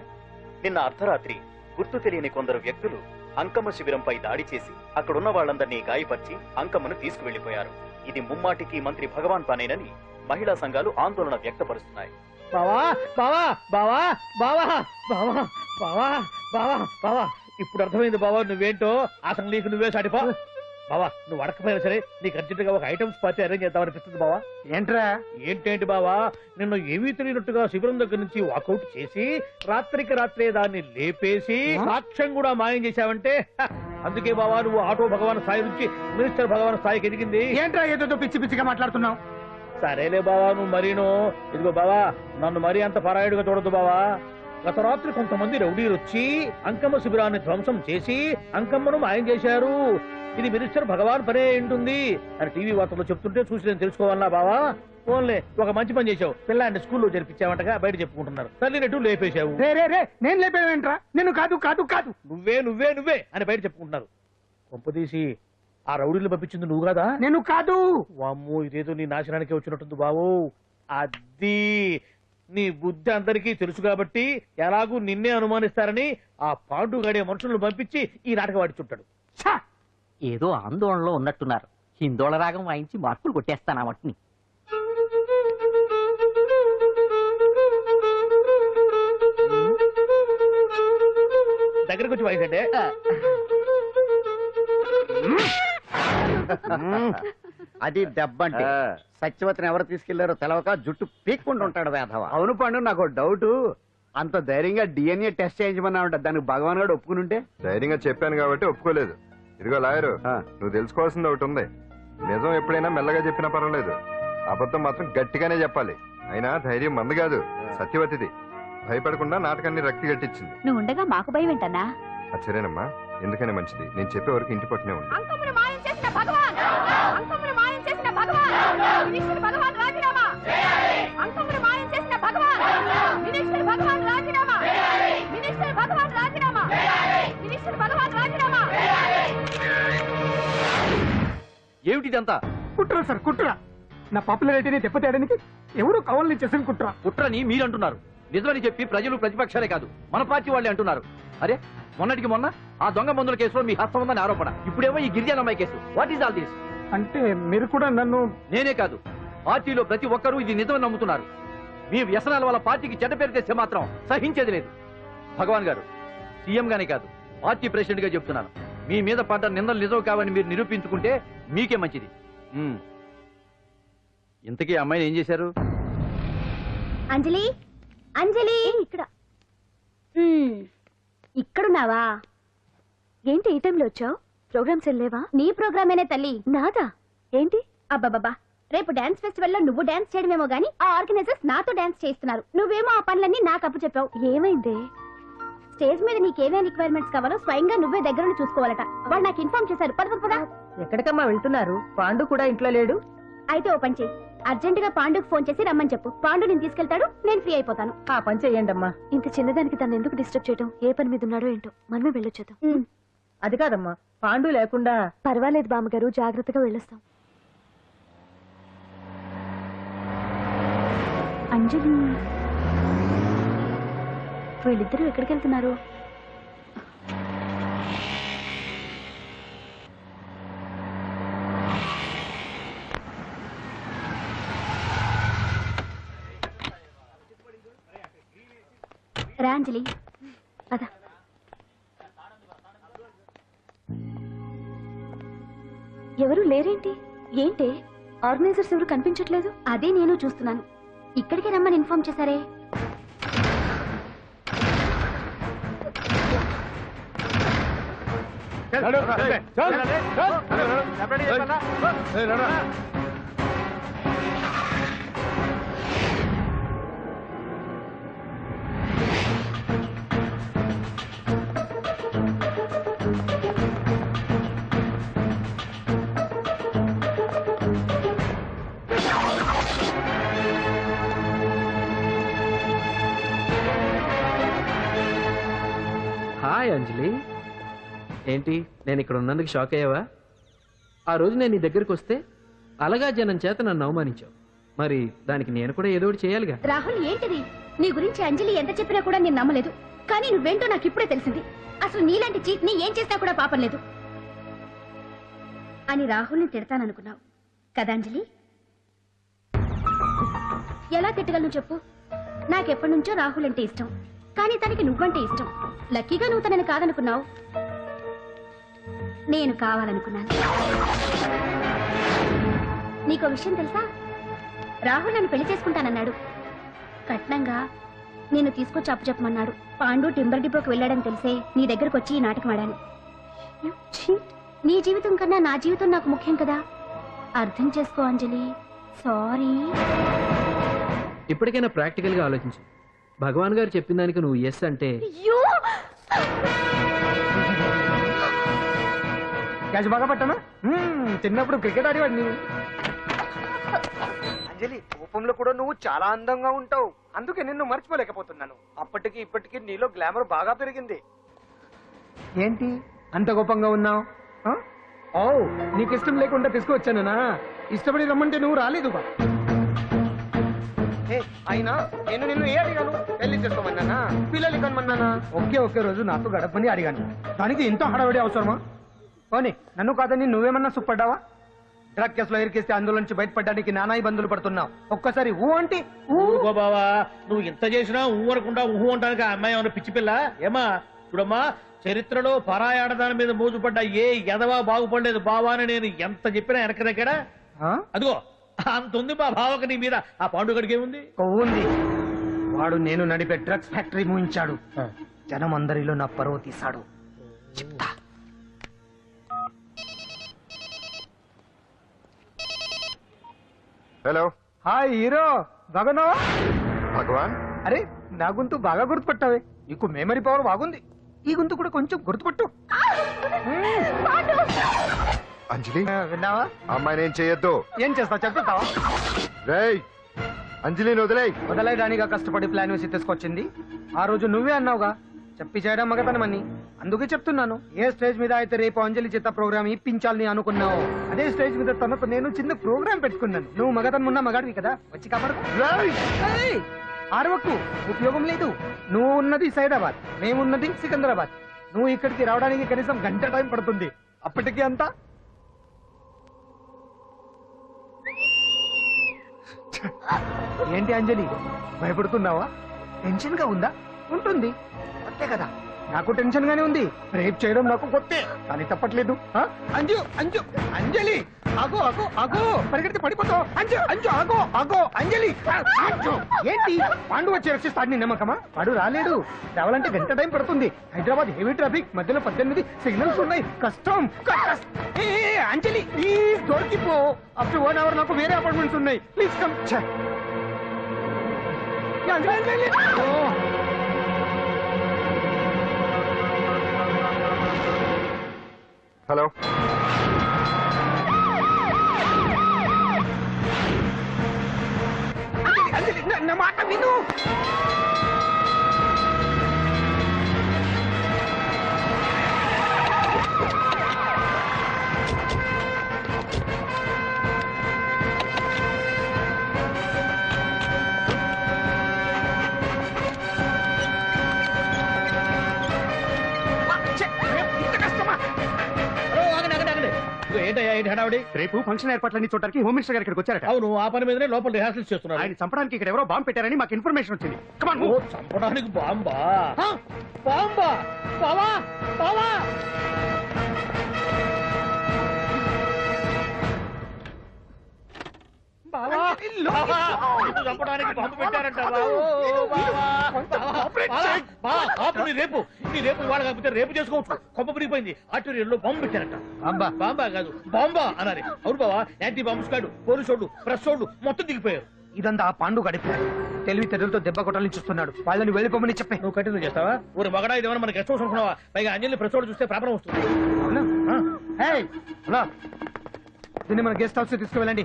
S11: నిన్న అర్ధరాత్రి గుర్తు తెలియని కొందరు వ్యక్తులు అంకమ్మ శిబిరంపై దాడి చేసి అక్కడున్న వాళ్లందరినీ గాయపరిచి అంకమ్మను తీసుకువెళ్లిపోయారు. ఇది ముమ్మాటికి మంత్రి భగవాన్ పనేనని మహిళా సంఘాలు ఆందోళన వ్యక్తపరుస్తున్నాయి.
S1: బావా బావా బావా బావా బావా బావా బావా బావా ఇప్పుడు అర్థమైంది బావా నువ్వేంటో. అసలు నీకు నువ్వే సాటిపో బావా. నువ్వు అడకపోయినా సరే నీకు అర్జెంట్ గా ఒక ఐటమ్స్ పార్టీ అరేంజ్ చేద్దామనిపిస్తుంది బావా.
S6: ఏంట్రా?
S1: ఏంటేంటి బావా, నిన్ను ఏమీ తెలియనట్టుగా శిబిరం దగ్గర నుంచి వాకౌట్ చేసి రాత్రికి రాత్రే దాన్ని లేపేసి సాక్ష్యం కూడా మాయం చేశావంటే అందుకే బావా నువ్వు ఆటో భగవాన్ స్థాయి నుంచి మినిస్టర్ భగవాన్ స్థాయికి ఎదిగింది.
S6: ఏంట్రా ఏదో పిచ్చి పిచ్చిగా మాట్లాడుతున్నావు?
S1: సరేలే బావా నువ్వు మరీను. ఇదిగో బావా నన్ను మరీ అంత పరాయుడుగా చూడద్దు బావా. గత రాత్రి కొంతమంది రౌడీలు వచ్చి అంకమ్మ శిబిరాన్ని ధ్వంసం చేసి అంకమ్మను మాయం చేశారు. ఇది మినిస్టర్ భగవాన్ పనే ఉంటుంది అని టీవీ వార్తల్లో చెప్తుంటే చూసి నేను తెలుసుకోవాలన్నా బావా. ఓన్లే ఒక మంచి పని చేశావు. పిల్లాన్ని స్కూల్లో జరిపించావంటగా బయట చెప్పుకుంటున్నారు. తల్లినట్టు లేపేశావు.
S6: నేను లేపేవేంట్రా? నేను కాదు కాదు కాదు
S1: నువ్వే నువ్వే నువ్వే అని బయట చెప్పుకుంటున్నారు. కొంపదీసి ఆ రౌడీలు పంపించింది నువ్వు కాదా?
S6: నేను కాదు.
S1: వామ్మో ఇదేదో నీ నాశనానికి వచ్చినట్టుంది బావు. అది నీ బుద్ధి అందరికీ తెలుసు కాబట్టి ఎలాగూ నిన్నే అనుమానిస్తారని ఆ పాండుగాడే మనుషులను పంపించి ఈ నాటకం ఆడిచుంటాడు.
S9: ఏదో ఆందోళనలో ఉన్నట్టున్నారు. హిందోళ రాగం వాయించి మార్కులు కొట్టేస్తాను ఆ మట్టిని.
S1: దగ్గరకు వచ్చి వాయించండి.
S8: అది దెబ్బంటే సత్యవతిని ఎవరు తీసుకెళ్లారో తెలవక జుట్టు పీక్కుంటూ ఉంటాడు వేధవ.
S3: అవును పండు, నాకు డౌట్. అంత ధైర్యంగా డిఎన్ఏ టెస్ట్ చేయించమన్నా ఉంటా. దానికి భగవాన్ గారు ఒప్పుకుని ఉంటే
S2: ధైర్యంగా చెప్పాను కాబట్టి ఒప్పుకోలేదు. ఇదిగో లాయరు, నువ్వు తెలుసుకోవాల్సింది ఒకటి ఉంది. నిజం ఎప్పుడైనా మెల్లగా చెప్పినా పర్వాలేదు, అబద్ధం మాత్రం గట్టిగానే చెప్పాలి. అయినా ధైర్యం మంది కాదు, సత్యవతిది. భయపడకుండా నాటకాన్ని రక్తి గట్టించింది.
S7: నువ్వు ఉండగా మాకు భయం ఏంటన్నా?
S2: సరేనమ్మా, ఎందుకనే మంచిది. నేను చెప్పే వరకు ఇంటి పట్టునే ఉంది.
S7: అంకమ్మను మాయం చేసిన భగవాన్! అంకమ్మను మాయం చేసిన భగవాన్! మినిస్టర్ భగవాన్ రాజీనామా! అంకమ్మను మాయం చేసిన భగవాన్! మినిస్టర్ భగవాన్ రాజీనామా! మినిస్టర్ భగవాన్ రాజీనామా! మినిస్టర్ భగవాన్ రాజీనామా!
S6: ఏమిటిదంతా? కుట్ర సార్, కుట్ర. నా పాపులారిటీని దెబ్బతేయడానికి ఎవరు కావాలని చేసిన కుట్ర.
S3: కుట్రని మీరంటున్నారు. నిజమని చెప్పి ప్రజలు ప్రతిపక్షాలే కాదు మన పార్టీ వాళ్ళే అంటున్నారు. అరే మొన్నటికి మొన్న ఆ దొంగ మందుల కేసులో మీ హస్తం ఉందని ఆరోపణ. ఇప్పుడేమో ఈ గిరిజనమ్మాయి case. What is all this?
S6: అంటే మీరు కూడా నన్ను...
S3: నేనే కాదు, పార్టీలో ప్రతి ఒక్కరూ ఇది నిజమని నమ్ముతున్నారు. మీ వ్యసనాల వల్ల పార్టీకి చెడ్డ పేరు తెస్తే మాత్రం సహించేది లేదు. భగవాన్ గారు, సీఎం గానే కాదు పార్టీ ప్రెసిడెంట్ గా చెప్తున్నాను. మీ మీద పడ్డ నిందలు నిజం కావని మీరు నిరూపించుకుంటే మీకే మంచిది. ఇంతకీ అమ్మాయిని ఏం చేశారు?
S7: అంజలి, అంజలి ఇక్కడ ఇక్కడున్నావా? ఏంటి ఈ టైంలో వచ్చావు? ప్రోగ్రామ్స్ వెళ్ళేవా? నీ ప్రోగ్రామేనే తల్లి. నాదా? ఏంటి? అబ్బాబాబా, రేపు డాన్స్ ఫెస్టివల్ లో నువ్వు డాన్స్ చేయడమేమో గానీ ఆ ఆర్గనైజర్స్ నాతో డాన్స్ చేస్తున్నారు. నువ్వేమో ఆ పనులన్నీ నాకు అప్పు చెప్పావు. ఏమైంది? స్టేజ్ మీద నీకేమేం రిక్వైర్మెంట్స్ కావాలో స్వయంగా నువ్వే దగ్గర చూసుకోవాలట. వాళ్ళు నాకు ఇన్ఫార్మ్ చేశారు. పద.
S4: ఎక్కడికమ్మా వెళ్తున్నారు? పాండు కూడా ఇంట్లో లేడు.
S7: అయితే ఓ పని చేయి, అర్జెంట్ గా పాండుకు ఫోన్ చేసి రమ్మని చెప్పు. పాండు నేను తీసుకెళ్తాడు, నేను ఫ్రీ అయిపోతాను.
S4: ఆ పని చెయ్యండి అమ్మా.
S7: ఇంత చిన్నదానికి తను ఎందుకు డిస్టర్బ్ చేయడం? ఏ పని మీద ఉన్నాడో ఏంటో, మనమే వెళ్ళొచ్చేద్దాం.
S4: అది కాదమ్మా, పాండు లేకుండా...
S7: పర్వాలేదు బామ్మగారు, జాగ్రత్తగా వెళ్ళొస్తాం. అంజలి, వీళ్ళిద్దరూ ఎక్కడికి వెళ్తున్నారు? రా అంజలి, పద. ఎవరు లేరేంటి? ఏంటి ఆర్గనైజర్స్ ఎవరు కనిపించట్లేదు? అదే నేను చూస్తున్నాను. ఇక్కడికి రమ్మని ఇన్ఫార్మ్ చేశారే.
S12: హాయ్ అంజలి. ఏంటి నేను ఇక్కడ ఉన్నందుకు షాక్ అయ్యావా? ఆ రోజు నేను నీ దగ్గరికి వస్తే అలగా జనం చేత నన్ను అవమానించావు. మరి దానికి నేను కూడా ఏదో ఒకటి చేయాలిగా.
S7: రాహుల్ ఏంటిది? నీ గురించి అంజలి ఎంత చెప్పినా కూడా నేను నమ్మలేదు. కానీ నువ్వేంటో నాకు ఇప్పుడే తెలిసింది. అసలు నీలాంటి చీట్ ని ఏం చేసినా కూడా పాపం లేదు అని రాహుల్ని తిడతాననుకున్నావు కదా అంజలి? ఎలా తిట్టగలను చెప్పు? నాకెప్పటి నుంచో రాహుల్ అంటే ఇష్టం, కానీ తనకి నువ్వంటే ఇష్టం. లక్కీగా నువ్వు తనని కాదనుకున్నావు, నేను కావాలనుకున్నాను. నీకో విషయం తెలుసా? రాహుల్ నన్ను పెళ్లి చేసుకుంటానన్నాడు. కట్నంగా నేను తీసుకొచ్చి అప్పు చెప్పమన్నాడు. పాండు టింబర్ డిపోకి వెళ్ళాడని తెలిసే నీ దగ్గరకు వచ్చి ఈ నాటకం ఆడాను. నీ జీవితం కన్నా నా జీవితం నాకు ముఖ్యం కదా, అర్థం చేసుకో అంజలి. సారీ.
S12: ఇప్పటికైనా ప్రాక్టికల్ గా ఆలోచించు. భగవాన్ గారు చెప్పిన దానికి నువ్వు ఎస్ అంటే
S6: క్యాచ్ బాగా పట్టానా? చిన్నప్పుడు క్రికెట్ ఆడేవాడిని. అంజలి, కోపంలో కూడా నువ్వు చాలా అందంగా ఉంటావు, అందుకే నిన్ను మర్చిపోలేకపోతున్నాను. అప్పటికి ఇప్పటికి నీలో గ్లామర్ బాగా పెరిగింది. ఏంటి అంత కోపంగా ఉన్నావు? ఓ, నీకు ఇష్టం లేకుండా తీసుకువచ్చానా? ఇష్టపడి రమ్మంటే నువ్వు రాలేదుగా. అయినా నేను నిన్ను ఏ అడిగాను? పెళ్లి చేసుకోమన్నానా, పిల్లలు కనమన్నానా? ఒకే రోజు నాతో గడపని అడిగాను, దానికి ఇంత హడావిడి అవసరమా? పోనీ నన్ను కాదని నువ్వేమన్నా సుప్పడ్డావా? డ్రగ్ కేసులో ఇరికిస్తే అందులో నుంచి బయటపడడానికి నానా ఇబ్బందులు పడుతున్నావు. ఒక్కసారి ఊ అంటే
S1: ఊరుకో బావా. నువ్వు ఇంత చేసినా ఊ అనకుండా ఊహు అంటానికి ఆ అమ్మాయి ఏమన్నా పిచ్చి పిల్ల ఏమా? చూడమ్మా, చరిత్రలో పరాయాడదాని మీద మోజుపడ్డ ఏ ఎదవా బాగుపడలేదు బావా అని నేను ఎంత చెప్పినా వెనక దగ్గర అదిగో అంత ఉంది మా బావకు నీ మీద. ఆ పాండుగడికి ఏముంది?
S6: కొవ్వుంది. వాడు నేను నడిపే డ్రగ్స్ ఫ్యాక్టరీ మూయించాడు. జనం అందరిలో నా పరువు తీశాడు. చెప్తా.
S2: హలో.
S6: హాయ్ హీరో, బాగున్నావా?
S2: భగవాన్,
S6: అరే నా గొంతు బాగా గుర్తుపట్టావే. నీకు మెమరీ పవర్ బాగుంది. ఈ గొంతు కూడా కొంచెం గుర్తుపట్టు.
S2: అంజలి
S6: విన్నావా?
S2: అమ్మాయిని ఏం చేయొద్దు.
S6: ఏం చేస్తా చెప్తావా?
S2: రేయ్, అంజలిని
S6: వదలయడానిగా కష్టపడి ప్లాన్ వేసి తీసుకొచ్చింది. ఆ రోజు నువ్వే అన్నావుగా చెప్పి చేయడం మగతనమని. అందుకే చెప్తున్నాను. ఏ స్టేజ్ మీద అయితే రేపు అంజలి చేత ప్రోగ్రామ్ ఇప్పించాలని అనుకున్నావు, అదే స్టేజ్ మీద తనకు నేను చిన్న ప్రోగ్రామ్ పెట్టుకున్నాను. నువ్వు మగతనం ఉన్న మగాడివి కదా, వచ్చి కాపాడు. ఆరవకు, ఉపయోగం లేదు. నువ్వు ఉన్నది సైదాబాద్, మేమున్నది సికింద్రాబాద్. నువ్వు ఇక్కడికి రావడానికి కనీసం గంట టైం పడుతుంది. అప్పటికి అంతా ఏంటి అంజలి, భయపడుతున్నావా? టెన్షన్ గా ఉందా? ఉంటుంది, అంతే కదా. నాకు టెన్షన్ గానే ఉంది. రేప్ చేయడం నాకు కొత్తే, కానీ తప్పట్లేదు. అంజు అంజు అంజలి, ఆగో ఆగో ఆగో, పరిగెడితే పడిపోతావు. అంజు అంజు ఆగో ఆగో అంజలి. అంజు, ఏంటి పాండు వచ్చి రక్షిస్తాడు నీ నమ్మకమా? వాడు రాలేడు. రావాలంటే గంట టైం పడుతుంది. హైదరాబాద్ హెవీ ట్రాఫిక్, మధ్యలో 18 సిగ్నల్స్ ఉన్నాయి. కష్టం. అంజలి ప్లీజ్ దొరికిపో. ఆఫ్టర్ 1 hour నాకు వేరే అపార్ట్మెంట్స్ ఉన్నాయి. Please come.
S2: హలో.
S6: నా మాట విను.
S1: రేపు
S6: ఫంక్షన్ ఏర్పాట్లన్నీ చూడడానికి హోమ్ మినిస్టర్ గారు ఇక్కడికి వచ్చారట.
S1: అవును, ఆ పని మీదనే లోపల రిహార్సల్స్ చేస్తున్నారు.
S6: ఆయన చంపడానికి ఇక్కడ ఎవరో బాంబు పెట్టారని మాకు ఇన్ఫర్మేషన్ వచ్చింది.
S1: చంపడానికి బాంబా? బాంబా? బావా బావా, చంపడానికి బాంబు పెట్టారంట. రేపు ఇవాళ కాకపోతే రేపు చేసుకోవచ్చు. కొమ్మ పిరిగిపోయింది. ఆర్టీరియల్లో బాంబు పెట్టారంట. బాంబా కాదు, బాంబా అనాలి. అవును బావా, యాంటీ బాంబు స్క్వాడ్, పోలీసు వాళ్ళు, ప్రెస్ వాళ్ళు మొత్తం దిగిపోయారు.
S6: ఇదంతా ఆ పాండు గడిపారు. తెలివి తెరులతో దెబ్బ కొట్టాలని చూస్తున్నాడు. వాళ్ళని వెళ్ళిపోమని చెప్పి
S1: నువ్వు కంటిన్యూ చేస్తావా? ఊరు మగడా ఇదేమన్నా మనకి గెస్ట్ హౌస్ అనుకున్నావా? పైగా అంజలి ప్రెస్ వాళ్ళు చూస్తే ప్రాబ్లం వస్తుంది.
S6: దీన్ని మన గెస్ట్ హౌస్ తీసుకువెళ్ళండి.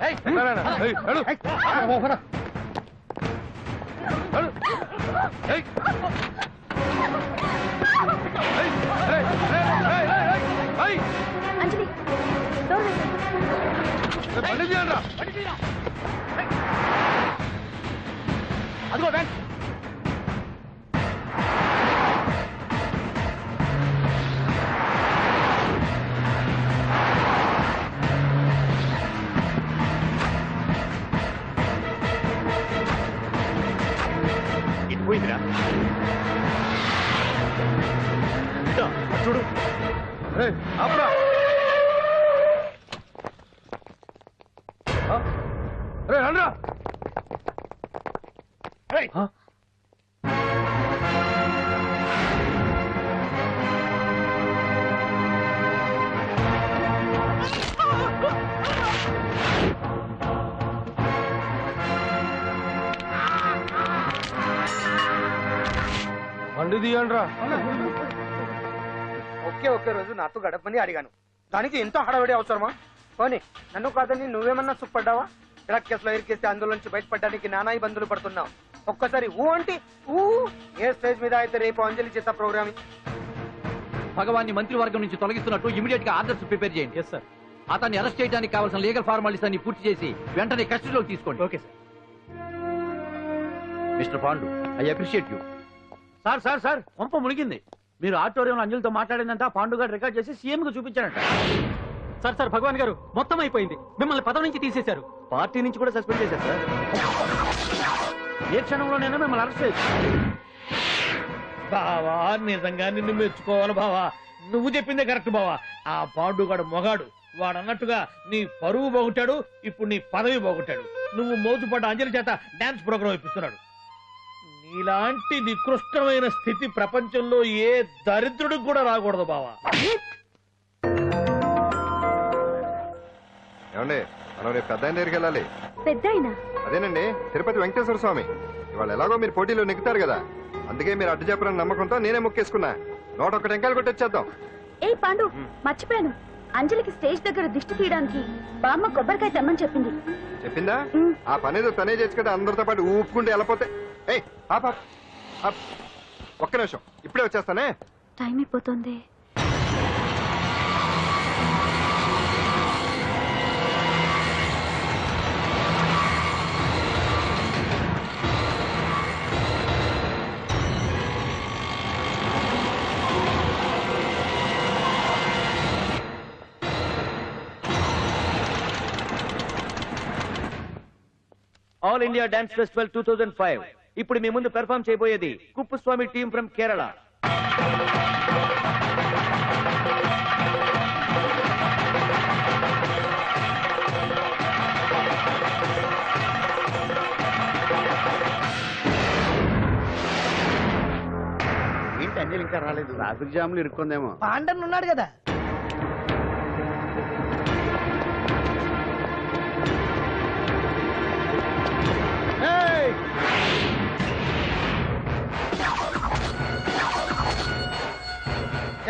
S1: అదిగో వ్యాన్.
S11: ఇది పోయిందిరా. ఇదా, అది చూడు.
S2: ఆపరా. రే రండ్రా. బండి తీయండిరా.
S6: ఒకే రోజు నాతో గడపని అడిగాను, దానికి ఎంతో హడావిడి అవసరమా? పోనీ నన్ను కాదని నువ్వేమన్నా సుఖపడ్డావా? డ్రగ్ కేసులో ఇరికేస్తే అందులోంచి బయటపడడానికి నానా ఇబ్బందులు పడుతున్నావు. ఒక్కసారి ఊ అంటే ఊ. ఏ స్టేజ్ మీద అయితే రేపు అంజలి చేత ప్రోగ్రామ్
S3: భగవాన్ని మంత్రివర్గం నుంచి తొలగిస్తున్నట్టు ఇమీడియట్ గా ఆర్డర్స్ ప్రిపేర్ చేయండి.
S1: Yes sir.
S3: అతన్ని అరెస్ట్ చేయడానికి కావాల్సిన లీగల్ ఫార్మాలిటీస్ అన్ని పూర్తి చేసి వెంటనే కస్టడీలోకి తీసుకోండి.
S1: Okay sir.
S3: Mister Pandu, I appreciate you.
S1: Sir sir sir కొంప మునిగింది. మీరు ఆడిటోరియంలో అంజలితో మాట్లాడిందంట పాండు గారు రికార్డ్ చేసి సీఎం కు చూపించారంట.
S12: సార్ సార్ భగవాన్ గారు మొత్తం అయిపోయింది. మిమ్మల్ని పదవి నుంచి తీసేశారు.
S11: పార్టీ నుంచి కూడా సస్పెండ్ చేశారు సార్.
S1: ఏ క్షణంలోనైనా మిమ్మల్ని అరెస్ట్ చేయొచ్చు. బావా నిజంగా నిన్ను మెచ్చుకోవాలి బావా. నువ్వు చెప్పిందే కరెక్ట్ బావా. ఆ పాండుగాడు మొగాడు. వాడు అన్నట్టుగా నీ పరువు పోగొట్టాడు, ఇప్పుడు నీ పదవి పోగొట్టాడు. నువ్వు మోజుపడ్డ అంజలి చేత డాన్స్ ప్రోగ్రాం ఇప్పిస్తున్నాడు. నీలాంటి నికృష్టమైన స్థితి ప్రపంచంలో ఏ దరిద్రుడికి కూడా రాకూడదు బావా.
S2: ఏమండి మనం రేపు పెద్ద ఆయన దగ్గరికి వెళ్ళాలి.
S7: పెద్దాయనా?
S2: అదేనండి తిరుపతి వెంకటేశ్వర స్వామి. ఇవాళ ఎలాగో మీరు పోటీలో నెగ్గుతారు కదా, అందుకే మీరు అడ్డు చెప్పరని నమ్మకంతో నేనే మొక్కేసుకున్నా. 101 టెంకాయలు కొట్టొచ్చేద్దాం.
S7: ఏ పాండు, మర్చిపోయాను. అంజలికి స్టేజ్ దగ్గర దిష్టి తీయడానికి బామ్మ కొబ్బరికాయ తెమ్మని చెప్పింది.
S2: చెప్పిందా? ఆ పనేదో తనే చేసి కదా అందరితో పాటు ఊపుకుంటే వెళ్ళిపోతే. ఏయ్ ఆపా, ఒక్క నిమిషం ఇప్పుడే వచ్చేస్తానే.
S7: టైం అయిపోతుంది.
S1: All India dance festival 2005. ఇప్పుడు మీ ముందు పెర్ఫార్మ్ చేయబోయేది కుప్పుస్వామి టీం ఫ్రమ్ కేరళ.
S8: ఏంటి అంజలి ఇంకా రాలేదు? ట్రాఫిక్ జామ్లు ఇరుక్కుందేమో.
S4: పాండన్ ఉన్నాడు కదా.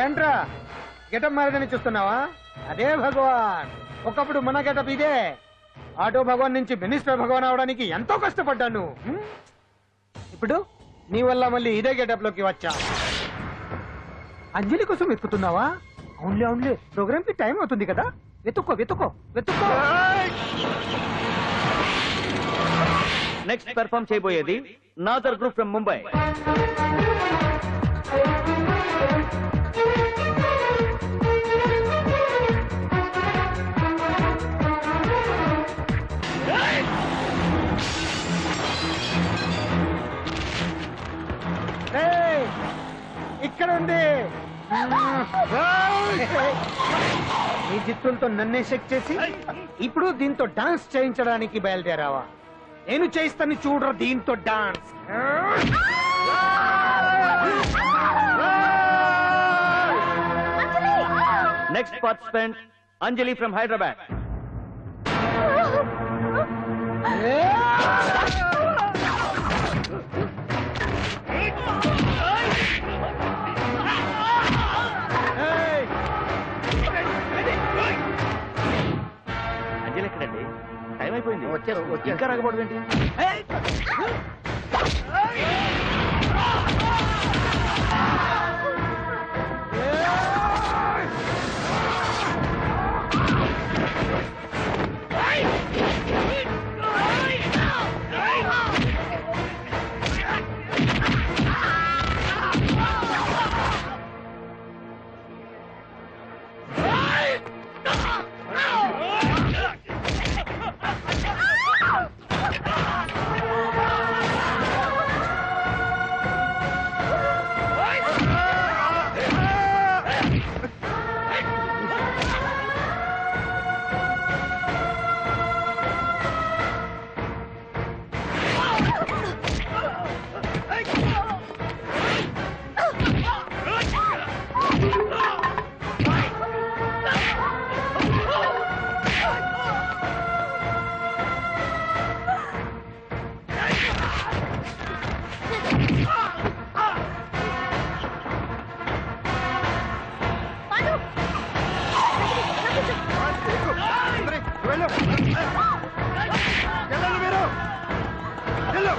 S6: ఏంట్రా గెటప్ మారదని చూస్తున్నావా? అదే భగవాన్. ఒకప్పుడు మన గెటప్ ఇదే. ఆటో భగవాన్ నుంచి మినిస్టర్ భగవాన్ అవడానికి ఎంతో కష్టపడ్డాను. ఇప్పుడు నీ వల్ల మళ్ళీ ఇదే గెటప్ లోకి వచ్చా. అంజలి కోసం వెతుకుతున్నావా? అవునులే అవునులే, ప్రోగ్రామ్ కి టైం అవుతుంది కదా. వెతుక్కో వెతుక్కో వెతుక్కో.
S1: నెక్స్ట్ పెర్ఫార్మ్ చేయబోయేది నాదర్ గ్రూప్ ఫ్రమ్ ముంబై.
S6: ఇక్కడ ఉంది. ఈ జిత్తులతో నన్నే చెక్ చేసి ఇప్పుడు దీంతో డాన్స్ చేయించడానికి బయలుదేరావా? నేను చేయిస్తాను చూడరా దీంతో dance.
S1: Next participant Anjali from Hyderabad. Anjali ఎక్కడండి? టైం అయిపోయింది. ఇంకా రాకపోవడం ఏంటి?
S2: వెళ్ళు వెళ్ళండి మీరు వెళ్ళు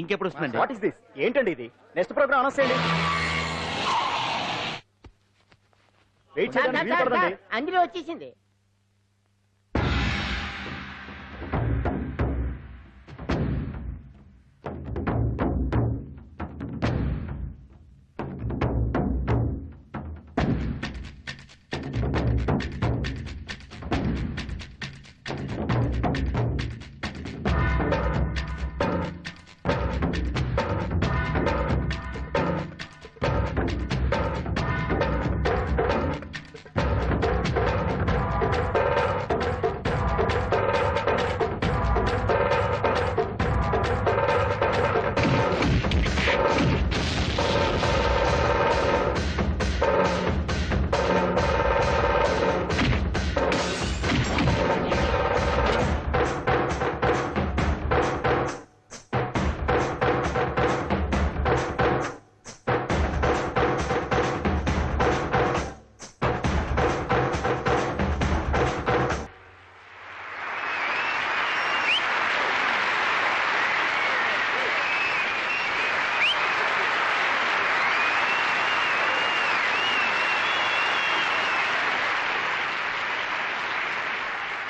S1: ఇంకెప్పుడు వస్తుందండి?
S11: What is this? ఏంటండి ఇది? నెక్స్ట్ ప్రోగ్రామ్ అనౌన్స్ చేయండి. వెయిట్ చేయడానికి వీలు పడదండి.
S9: అందులో వచ్చేసింది.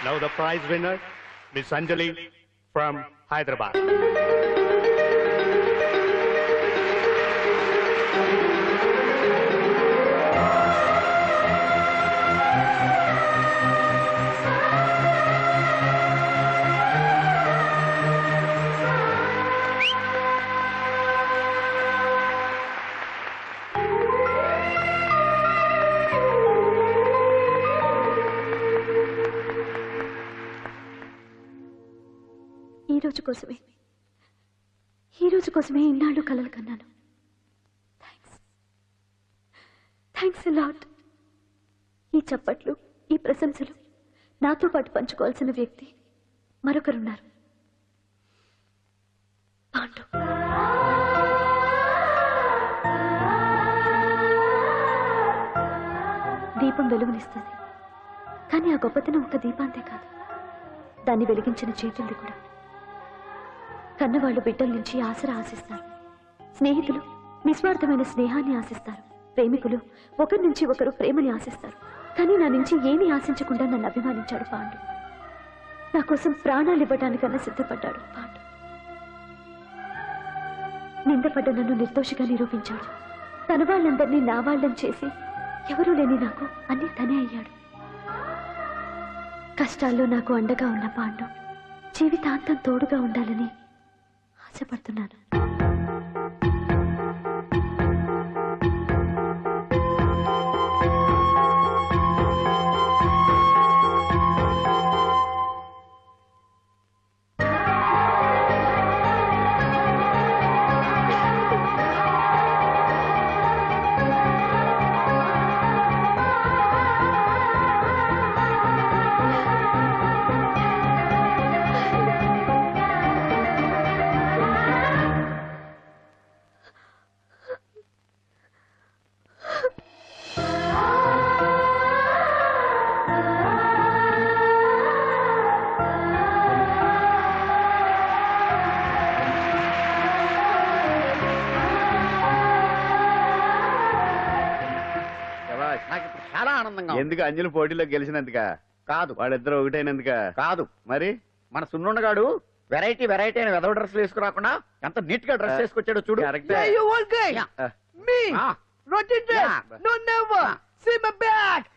S13: Now the prize winner, Miss Anjali from Hyderabad.
S14: ఈ రోజు కోసమే ఇన్నాళ్ళు కలలు కన్నాను. Thanks lot. ఈ చప్పట్లు, ఈ ప్రశంసలు నాతో పాటు పంచుకోవాల్సిన వ్యక్తి మరొకరున్నారు. పాండు. దీపం వెలుగునిస్తుంది, కానీ ఆ గొప్పతనం ఒక దీపాంతే కాదు, దాన్ని వెలిగించిన చేతుల్ది కూడా. కన్నవాళ్లు బిడ్డల నుంచి ఆసరా ఆశిస్తారు, స్నేహితులు నిస్వార్థమైన స్నేహాన్ని ఆశిస్తారు, ప్రేమికులు ఒకరి నుంచి ఒకరు ప్రేమని ఆశిస్తారు. కానీ నా నుంచి ఏమీ ఆశించకుండా నన్ను అభిమానించాడు పాండు. నా కోసం ప్రాణాలు ఇవ్వడానికన్నా సిద్ధపడ్డాడు పాండు. నిందపడ్డ నన్ను నిర్దోషిగా నిరూపించాడు. తన వాళ్ళందరినీ నా వాళ్ళని చేసి ఎవరూ లేని నాకు అన్నీ తనే అయ్యాడు. కష్టాల్లో నాకు అండగా ఉన్న పాండు జీవితాంతం తోడుగా ఉండాలని ఆశపడుతున్నాను.
S8: చాలా ఆనందంగా. ఎందుకు అంజలి పోటీలో గెలిచినందుక కాదు, వాళ్ళిద్దరు ఒకటైనందుక కాదు. మరి మన సున్నుండగాడు వెరైటీ వెరైటీ అయిన వెదవ డ్రెస్లు వేసుకురాకుండా ఎంత నీట్ గా డ్రెస్ వేసుకొచ్చాడో చూడు.
S6: Rotate it. No, never. See my back.